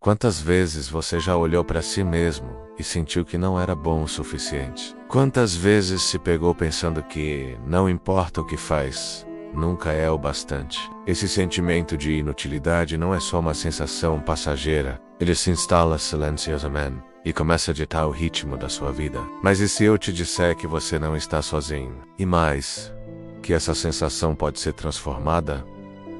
Quantas vezes você já olhou para si mesmo e sentiu que não era bom o suficiente? Quantas vezes se pegou pensando que não importa o que faz, nunca é o bastante? Esse sentimento de inutilidade não é só uma sensação passageira, ele se instala silenciosamente e começa a ditar o ritmo da sua vida. Mas e se eu te disser que você não está sozinho? E mais, que essa sensação pode ser transformada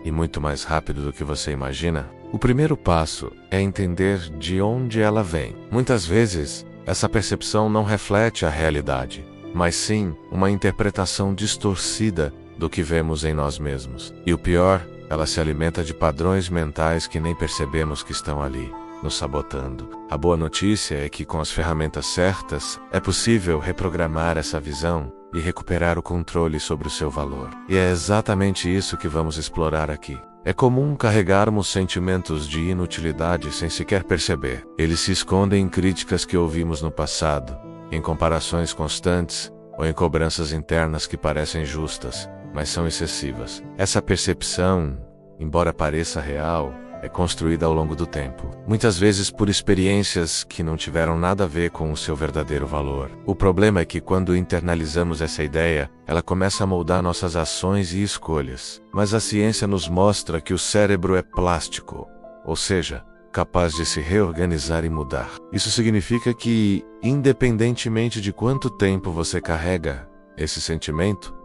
e muito mais rápido do que você imagina? O primeiro passo é entender de onde ela vem. Muitas vezes, essa percepção não reflete a realidade, mas sim uma interpretação distorcida do que vemos em nós mesmos. E o pior, ela se alimenta de padrões mentais que nem percebemos que estão ali, nos sabotando. A boa notícia é que com as ferramentas certas, é possível reprogramar essa visão e recuperar o controle sobre o seu valor. E é exatamente isso que vamos explorar aqui. É comum carregarmos sentimentos de inutilidade sem sequer perceber. Eles se escondem em críticas que ouvimos no passado, em comparações constantes ou em cobranças internas que parecem justas, mas são excessivas. Essa percepção, embora pareça real, é construída ao longo do tempo, muitas vezes por experiências que não tiveram nada a ver com o seu verdadeiro valor. O problema é que quando internalizamos essa ideia, ela começa a moldar nossas ações e escolhas. Mas a ciência nos mostra que o cérebro é plástico, ou seja, capaz de se reorganizar e mudar. Isso significa que, independentemente de quanto tempo você carrega esse sentimento,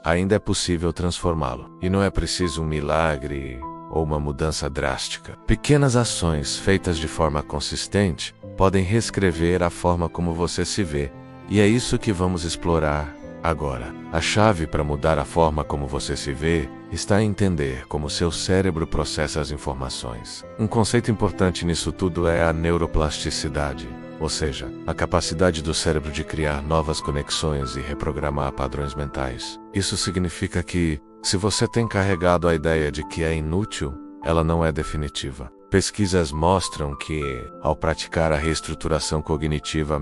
ainda é possível transformá-lo. E não é preciso um milagre ou uma mudança drástica. Pequenas ações feitas de forma consistente podem reescrever a forma como você se vê, e é isso que vamos explorar agora. A chave para mudar a forma como você se vê está em entender como seu cérebro processa as informações. Um conceito importante nisso tudo é a neuroplasticidade, ou seja, a capacidade do cérebro de criar novas conexões e reprogramar padrões mentais. Isso significa que, se você tem carregado a ideia de que é inútil, ela não é definitiva. Pesquisas mostram que, ao praticar a reestruturação cognitiva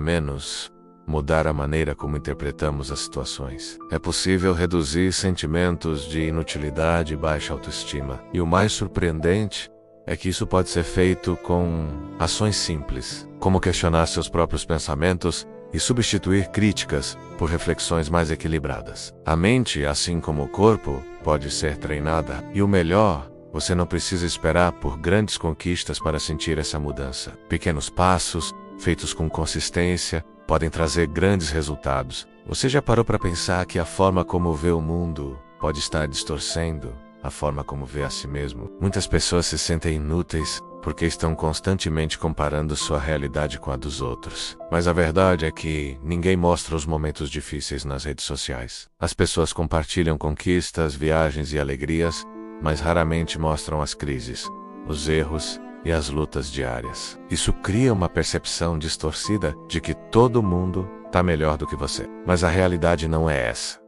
mudar a maneira como interpretamos as situações, é possível reduzir sentimentos de inutilidade e baixa autoestima. E o mais surpreendente é que isso pode ser feito com ações simples, como questionar seus próprios pensamentos e substituir críticas por reflexões mais equilibradas. A mente, assim como o corpo, pode ser treinada, e o melhor, você não precisa esperar por grandes conquistas para sentir essa mudança. Pequenos passos, feitos com consistência, podem trazer grandes resultados. Você já parou para pensar que a forma como vê o mundo pode estar distorcendo a forma como vê a si mesmo? Muitas pessoas se sentem inúteis porque estão constantemente comparando sua realidade com a dos outros. Mas a verdade é que ninguém mostra os momentos difíceis nas redes sociais. As pessoas compartilham conquistas, viagens e alegrias, mas raramente mostram as crises, os erros e as lutas diárias. Isso cria uma percepção distorcida de que todo mundo está melhor do que você. Mas a realidade não é essa.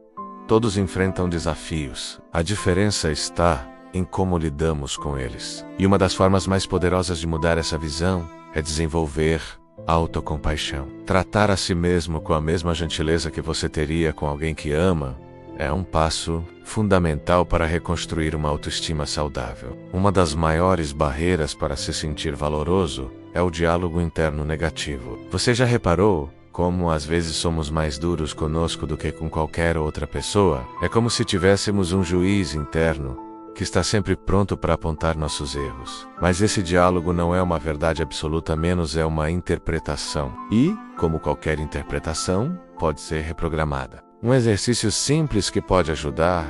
Todos enfrentam desafios. A diferença está em como lidamos com eles. E uma das formas mais poderosas de mudar essa visão é desenvolver autocompaixão. Tratar a si mesmo com a mesma gentileza que você teria com alguém que ama é um passo fundamental para reconstruir uma autoestima saudável. Uma das maiores barreiras para se sentir valoroso é o diálogo interno negativo. Você já reparou como às vezes somos mais duros conosco do que com qualquer outra pessoa? É como se tivéssemos um juiz interno que está sempre pronto para apontar nossos erros. Mas esse diálogo não é uma verdade absoluta, menos é uma interpretação. E, como qualquer interpretação, pode ser reprogramada. Um exercício simples que pode ajudar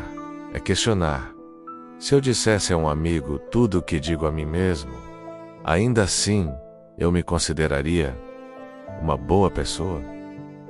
é questionar: se eu dissesse a um amigo tudo o que digo a mim mesmo, ainda assim eu me consideraria uma boa pessoa?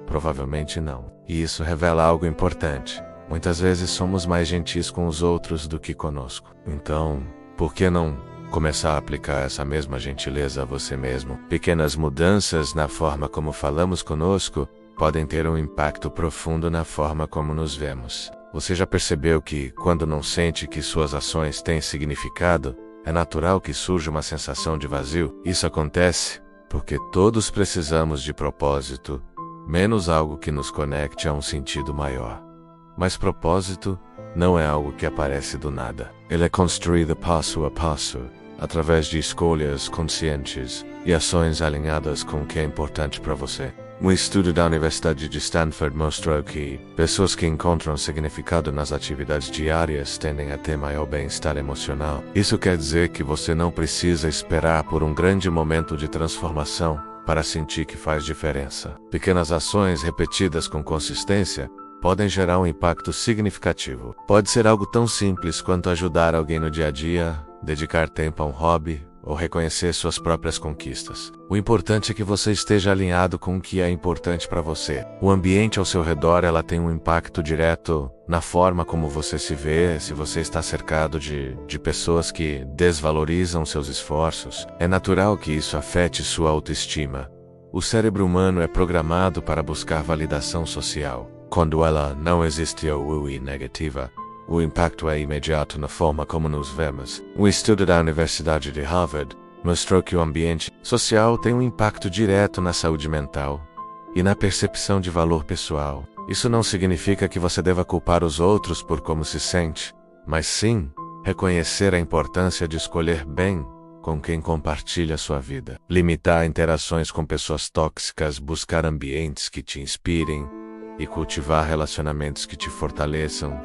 Provavelmente não. E isso revela algo importante. Muitas vezes somos mais gentis com os outros do que conosco. Então, por que não começar a aplicar essa mesma gentileza a você mesmo? Pequenas mudanças na forma como falamos conosco podem ter um impacto profundo na forma como nos vemos. Você já percebeu que, quando não sente que suas ações têm significado, é natural que surja uma sensação de vazio? Isso acontece porque todos precisamos de propósito, menos algo que nos conecte a um sentido maior. Mas propósito não é algo que aparece do nada. Ele é construído passo a passo, através de escolhas conscientes e ações alinhadas com o que é importante para você. Um estudo da Universidade de Stanford mostrou que pessoas que encontram significado nas atividades diárias tendem a ter maior bem-estar emocional. Isso quer dizer que você não precisa esperar por um grande momento de transformação para sentir que faz diferença. Pequenas ações repetidas com consistência podem gerar um impacto significativo. Pode ser algo tão simples quanto ajudar alguém no dia a dia, dedicar tempo a um hobby ou reconhecer suas próprias conquistas. O importante é que você esteja alinhado com o que é importante para você. O ambiente ao seu redor ela tem um impacto direto na forma como você se vê. Se você está cercado de pessoas que desvalorizam seus esforços, é natural que isso afete sua autoestima. O cérebro humano é programado para buscar validação social. Quando ela não existe ou é negativa, o impacto é imediato na forma como nos vemos. Um estudo da Universidade de Harvard mostrou que o ambiente social tem um impacto direto na saúde mental e na percepção de valor pessoal. Isso não significa que você deva culpar os outros por como se sente, mas sim reconhecer a importância de escolher bem com quem compartilha sua vida. Limitar interações com pessoas tóxicas, buscar ambientes que te inspirem e cultivar relacionamentos que te fortaleçam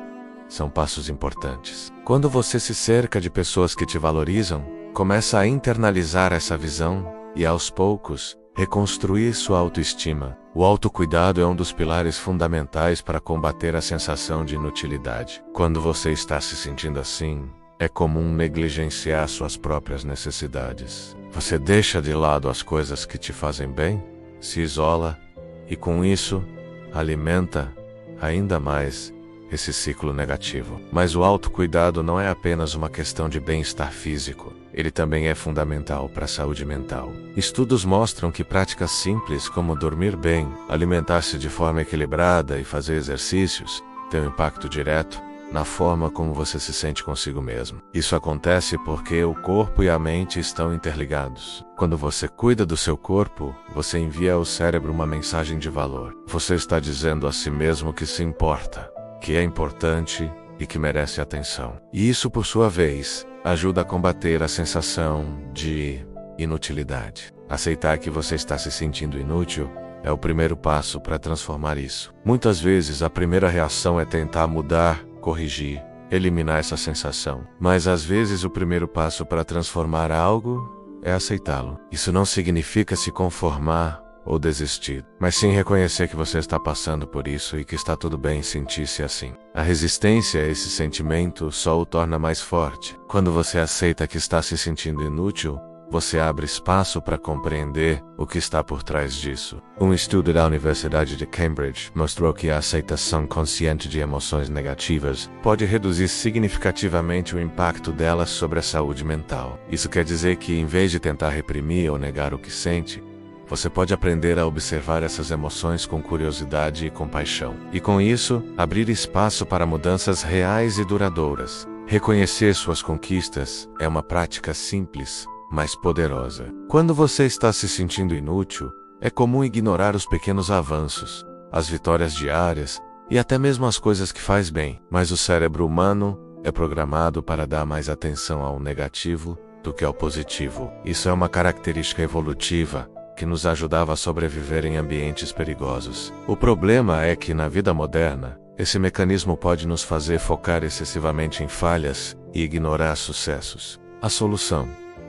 são passos importantes. Quando você se cerca de pessoas que te valorizam, começa a internalizar essa visão e, aos poucos, reconstruir sua autoestima. O autocuidado é um dos pilares fundamentais para combater a sensação de inutilidade. Quando você está se sentindo assim, é comum negligenciar suas próprias necessidades. Você deixa de lado as coisas que te fazem bem, se isola e, com isso, alimenta ainda mais esse ciclo negativo. Mas o autocuidado não é apenas uma questão de bem-estar físico. Ele também é fundamental para a saúde mental. Estudos mostram que práticas simples como dormir bem, alimentar-se de forma equilibrada e fazer exercícios têm um impacto direto na forma como você se sente consigo mesmo. Isso acontece porque o corpo e a mente estão interligados. Quando você cuida do seu corpo, você envia ao cérebro uma mensagem de valor. Você está dizendo a si mesmo que se importa, que é importante e que merece atenção. E isso, por sua vez, ajuda a combater a sensação de inutilidade. Aceitar que você está se sentindo inútil é o primeiro passo para transformar isso. Muitas vezes, a primeira reação é tentar mudar, corrigir, eliminar essa sensação. Mas às vezes o primeiro passo para transformar algo é aceitá-lo. Isso não significa se conformar ou desistir, mas sim reconhecer que você está passando por isso e que está tudo bem sentir-se assim. A resistência a esse sentimento só o torna mais forte. Quando você aceita que está se sentindo inútil, você abre espaço para compreender o que está por trás disso. Um estudo da Universidade de Cambridge mostrou que a aceitação consciente de emoções negativas pode reduzir significativamente o impacto delas sobre a saúde mental. Isso quer dizer que, em vez de tentar reprimir ou negar o que sente, você pode aprender a observar essas emoções com curiosidade e compaixão. E com isso, abrir espaço para mudanças reais e duradouras. Reconhecer suas conquistas é uma prática simples, mas poderosa. Quando você está se sentindo inútil, é comum ignorar os pequenos avanços, as vitórias diárias e até mesmo as coisas que faz bem. Mas o cérebro humano é programado para dar mais atenção ao negativo do que ao positivo. Isso é uma característica evolutiva que nos ajudava a sobreviver em ambientes perigosos. O problema é que, na vida moderna, esse mecanismo pode nos fazer focar excessivamente em falhas e ignorar sucessos. A solução: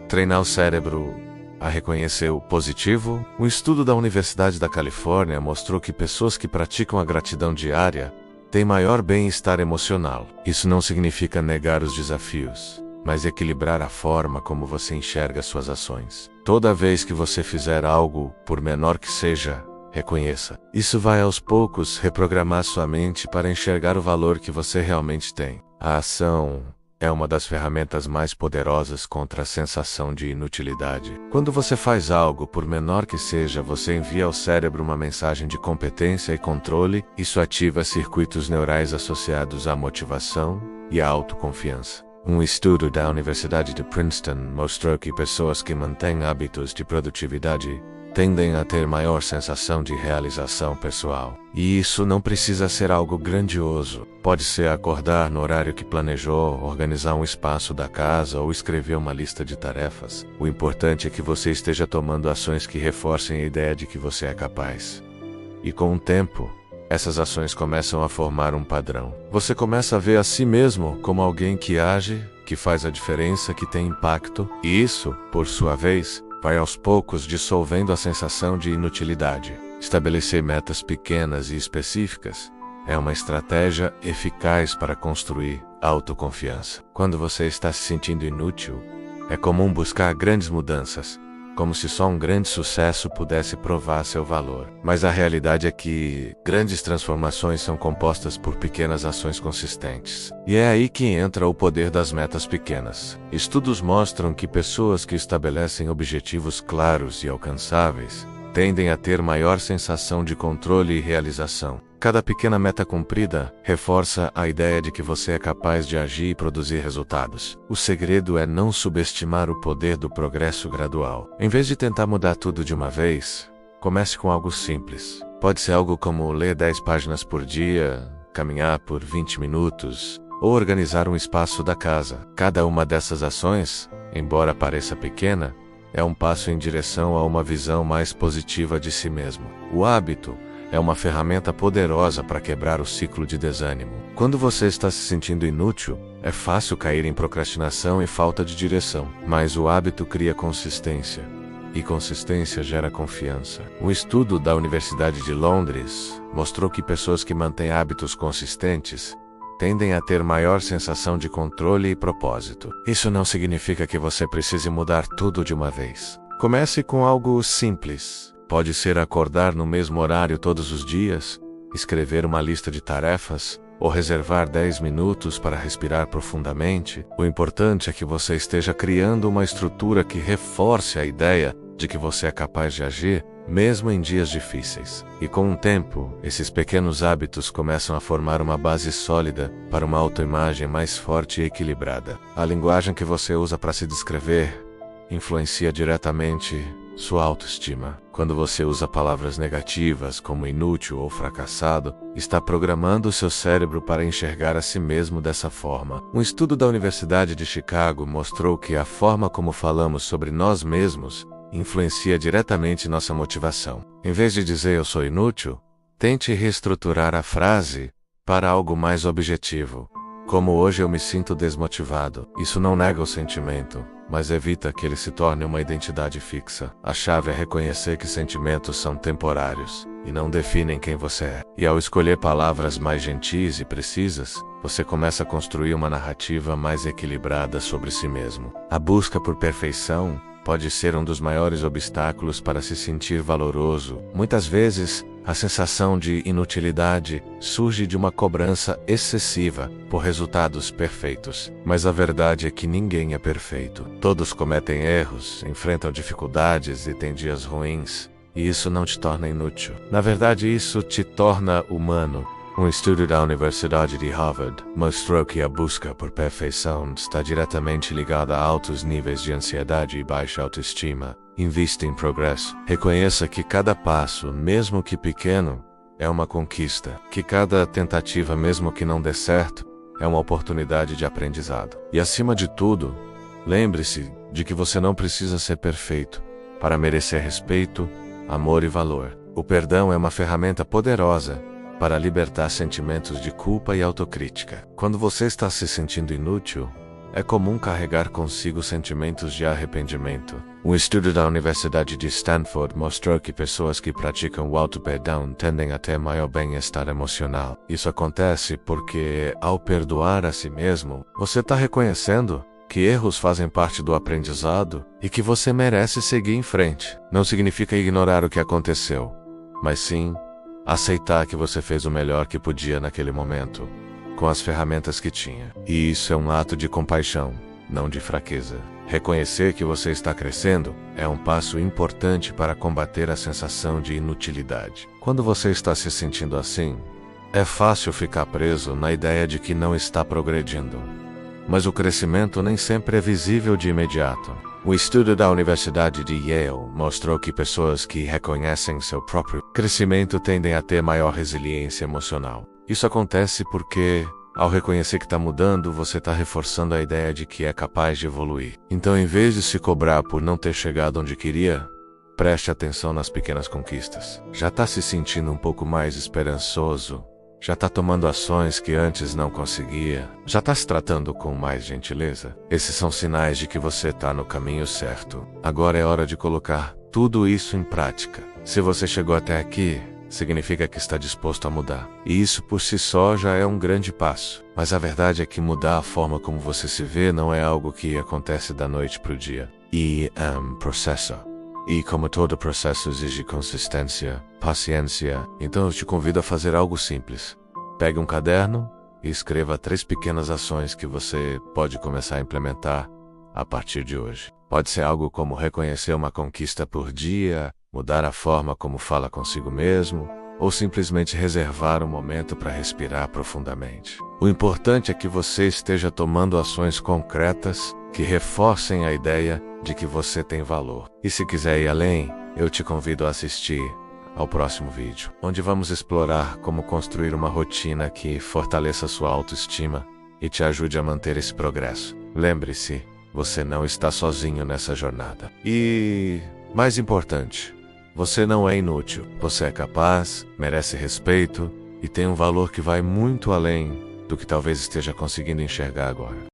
treinar o cérebro a reconhecer o positivo. Um estudo da Universidade da Califórnia mostrou que pessoas que praticam a gratidão diária têm maior bem-estar emocional. Isso não significa negar os desafios, mas equilibrar a forma como você enxerga suas ações. Toda vez que você fizer algo, por menor que seja, reconheça. Isso vai aos poucos reprogramar sua mente para enxergar o valor que você realmente tem. A ação é uma das ferramentas mais poderosas contra a sensação de inutilidade. Quando você faz algo, por menor que seja, você envia ao cérebro uma mensagem de competência e controle. Isso ativa circuitos neurais associados à motivação e à autoconfiança. Um estudo da Universidade de Princeton mostrou que pessoas que mantêm hábitos de produtividade tendem a ter maior sensação de realização pessoal. E isso não precisa ser algo grandioso. Pode ser acordar no horário que planejou, organizar um espaço da casa ou escrever uma lista de tarefas. O importante é que você esteja tomando ações que reforcem a ideia de que você é capaz. E com o tempo, essas ações começam a formar um padrão. Você começa a ver a si mesmo como alguém que age, que faz a diferença, que tem impacto. E isso, por sua vez, vai aos poucos dissolvendo a sensação de inutilidade. Estabelecer metas pequenas e específicas é uma estratégia eficaz para construir autoconfiança. Quando você está se sentindo inútil, é comum buscar grandes mudanças, como se só um grande sucesso pudesse provar seu valor. Mas a realidade é que grandes transformações são compostas por pequenas ações consistentes. E é aí que entra o poder das metas pequenas. Estudos mostram que pessoas que estabelecem objetivos claros e alcançáveis tendem a ter maior sensação de controle e realização. Cada pequena meta cumprida reforça a ideia de que você é capaz de agir e produzir resultados. O segredo é não subestimar o poder do progresso gradual. Em vez de tentar mudar tudo de uma vez, comece com algo simples. Pode ser algo como ler 10 páginas por dia, caminhar por 20 minutos, ou organizar um espaço da casa. Cada uma dessas ações, embora pareça pequena, é um passo em direção a uma visão mais positiva de si mesmo. O hábito é uma ferramenta poderosa para quebrar o ciclo de desânimo. Quando você está se sentindo inútil, é fácil cair em procrastinação e falta de direção. Mas o hábito cria consistência, e consistência gera confiança. Um estudo da Universidade de Londres mostrou que pessoas que mantêm hábitos consistentes tendem a ter maior sensação de controle e propósito. Isso não significa que você precise mudar tudo de uma vez. Comece com algo simples. Pode ser acordar no mesmo horário todos os dias, escrever uma lista de tarefas, ou reservar 10 minutos para respirar profundamente. O importante é que você esteja criando uma estrutura que reforce a ideia de que você é capaz de agir, mesmo em dias difíceis. E com o tempo, esses pequenos hábitos começam a formar uma base sólida para uma autoimagem mais forte e equilibrada. A linguagem que você usa para se descrever influencia diretamente sua autoestima. Quando você usa palavras negativas como inútil ou fracassado, está programando o seu cérebro para enxergar a si mesmo dessa forma. Um estudo da Universidade de Chicago mostrou que a forma como falamos sobre nós mesmos influencia diretamente nossa motivação. Em vez de dizer eu sou inútil, tente reestruturar a frase para algo mais objetivo. Como hoje eu me sinto desmotivado. Isso não nega o sentimento, mas evita que ele se torne uma identidade fixa. A chave é reconhecer que sentimentos são temporários e não definem quem você é. E ao escolher palavras mais gentis e precisas, você começa a construir uma narrativa mais equilibrada sobre si mesmo. A busca por perfeição pode ser um dos maiores obstáculos para se sentir valoroso. Muitas vezes, a sensação de inutilidade surge de uma cobrança excessiva por resultados perfeitos. Mas a verdade é que ninguém é perfeito. Todos cometem erros, enfrentam dificuldades e têm dias ruins. E isso não te torna inútil. Na verdade, isso te torna humano. Um estudo da Universidade de Harvard mostrou que a busca por perfeição está diretamente ligada a altos níveis de ansiedade e baixa autoestima. Invista em progresso. Reconheça que cada passo, mesmo que pequeno, é uma conquista. Que cada tentativa, mesmo que não dê certo, é uma oportunidade de aprendizado. E acima de tudo, lembre-se de que você não precisa ser perfeito para merecer respeito, amor e valor. O perdão é uma ferramenta poderosa para libertar sentimentos de culpa e autocrítica. Quando você está se sentindo inútil, é comum carregar consigo sentimentos de arrependimento. Um estudo da Universidade de Stanford mostrou que pessoas que praticam o auto-perdão tendem a ter maior bem-estar emocional. Isso acontece porque, ao perdoar a si mesmo, você está reconhecendo que erros fazem parte do aprendizado e que você merece seguir em frente. Não significa ignorar o que aconteceu, mas sim aceitar que você fez o melhor que podia naquele momento, com as ferramentas que tinha. E isso é um ato de compaixão, não de fraqueza. Reconhecer que você está crescendo é um passo importante para combater a sensação de inutilidade. Quando você está se sentindo assim, é fácil ficar preso na ideia de que não está progredindo. Mas o crescimento nem sempre é visível de imediato. Um estudo da Universidade de Yale mostrou que pessoas que reconhecem seu próprio crescimento tendem a ter maior resiliência emocional. Isso acontece porque, ao reconhecer que está mudando, você está reforçando a ideia de que é capaz de evoluir. Então, em vez de se cobrar por não ter chegado onde queria, preste atenção nas pequenas conquistas. Já está se sentindo um pouco mais esperançoso? Já está tomando ações que antes não conseguia? Já está se tratando com mais gentileza? Esses são sinais de que você está no caminho certo. Agora é hora de colocar tudo isso em prática. Se você chegou até aqui, significa que está disposto a mudar. E isso por si só já é um grande passo. Mas a verdade é que mudar a forma como você se vê não é algo que acontece da noite para o dia. É um processo. E como todo processo exige consistência, paciência, então eu te convido a fazer algo simples. Pegue um caderno e escreva 3 pequenas ações que você pode começar a implementar a partir de hoje. Pode ser algo como reconhecer uma conquista por dia, mudar a forma como fala consigo mesmo, ou simplesmente reservar um momento para respirar profundamente. O importante é que você esteja tomando ações concretas que reforcem a ideia de que você tem valor. E se quiser ir além, eu te convido a assistir ao próximo vídeo, onde vamos explorar como construir uma rotina que fortaleça sua autoestima e te ajude a manter esse progresso. Lembre-se, você não está sozinho nessa jornada. E, mais importante, você não é inútil. Você é capaz, merece respeito e tem um valor que vai muito além do que talvez esteja conseguindo enxergar agora.